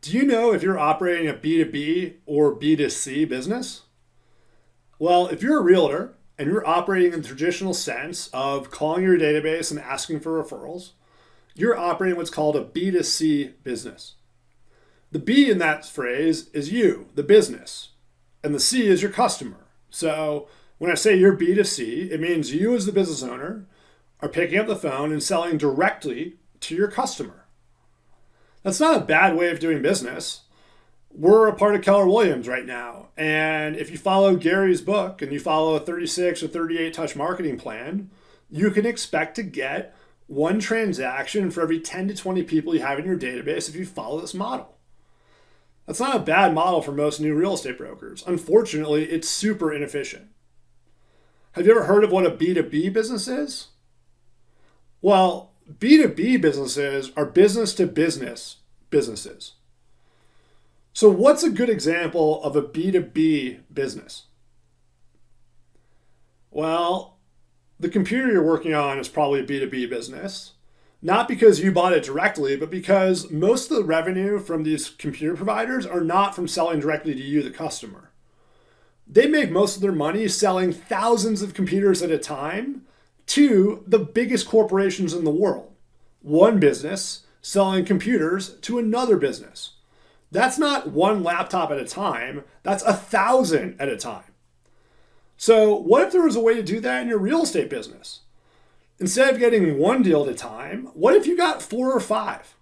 Do you know if you're operating a B2B or B2C business? Well, if you're a realtor and you're operating in the traditional sense of calling your database and asking for referrals, you're operating what's called a B2C business. The B in that phrase is you, the business, and the C is your customer. So when I say you're B2C, it means you as the business owner are picking up the phone and selling directly to your customer. That's not a bad way of doing business. We're a part of Keller Williams right now. And if you follow Gary's book and you follow a 36 or 38 touch marketing plan, you can expect to get one transaction for every 10 to 20 people you have in your database if you follow this model. That's not a bad model for most new real estate brokers. Unfortunately, it's super inefficient. Have you ever heard of what a B2B business is? Well, B2B businesses are business to business businesses. So what's a good example of a B2B business? Well, the computer you're working on is probably a B2B business. Not because you bought it directly, but because most of the revenue from these computer providers are not from selling directly to you, the customer. They make most of their money selling thousands of computers at a time to the biggest corporations in the world. One business selling computers to another business. That's not one laptop at a time, that's 1,000 at a time. So what if there was a way to do that in your real estate business? Instead of getting one deal at a time, what if you got 4 or 5?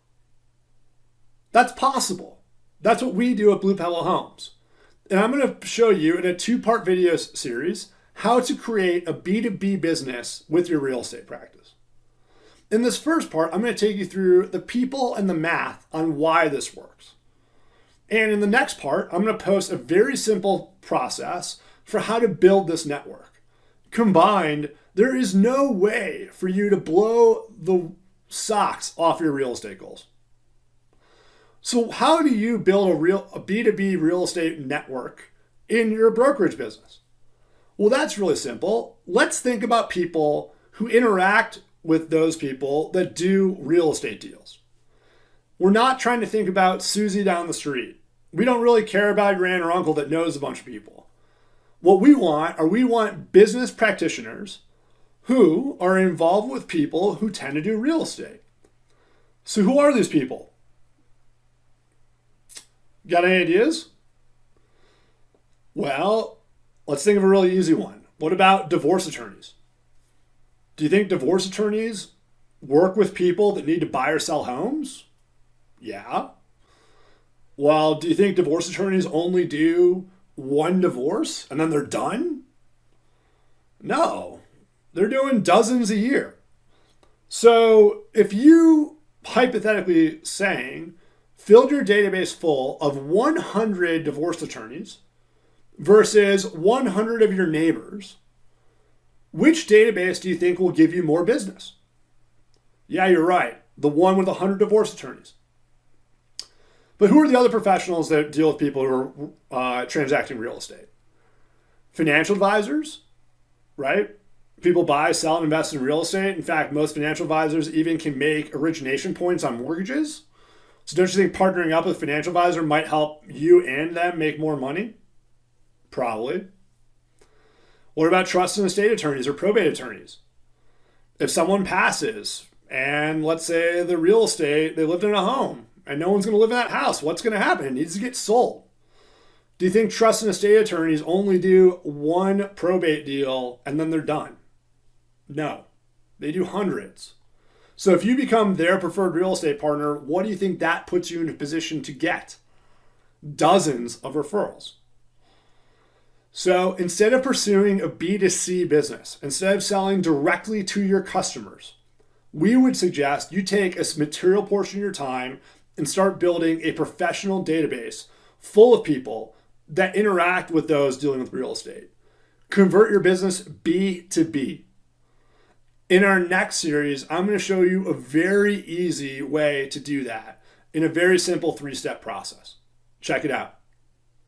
That's possible. That's what we do at Blue Pebble Homes. And I'm going to show you in a 2-part video series how to create a B2B business with your real estate practice. In this first part, I'm going to take you through the people and the math on why this works. And in the next part, I'm going to post a very simple process for how to build this network. Combined, there is no way for you to blow the socks off your real estate goals. So how do you build a B2B real estate network in your brokerage business? Well, that's really simple. Let's think about people who interact with those people that do real estate deals. We're not trying to think about Susie down the street. We don't really care about your aunt or uncle that knows a bunch of people. What we want business practitioners who are involved with people who tend to do real estate. So who are these people? Got any ideas? Well, let's think of a really easy one. What about divorce attorneys? Do you think divorce attorneys work with people that need to buy or sell homes? Yeah. Well, do you think divorce attorneys only do one divorce and then they're done? No. They're doing dozens a year. So if you, hypothetically saying, filled your database full of 100 divorce attorneys versus 100 of your neighbors, which database do you think will give you more business? Yeah, you're right. The one with 100 divorce attorneys. But who are the other professionals that deal with people who are transacting real estate? Financial advisors, right? People buy, sell, and invest in real estate. In fact, most financial advisors even can make origination points on mortgages. So don't you think partnering up with a financial advisor might help you and them make more money? Probably. What about trust and estate attorneys or probate attorneys? If someone passes and let's say the real estate, they lived in a home and no one's going to live in that house, what's going to happen? It needs to get sold. Do you think trust and estate attorneys only do one probate deal and then they're done? No, they do hundreds. So if you become their preferred real estate partner, what do you think that puts you in a position to get? Dozens of referrals. So instead of pursuing a B2C business, instead of selling directly to your customers, we would suggest you take a material portion of your time and start building a professional database full of people that interact with those dealing with real estate. Convert your business B to B. In our next series, I'm going to show you a very easy way to do that in a very simple 3-step process. Check it out.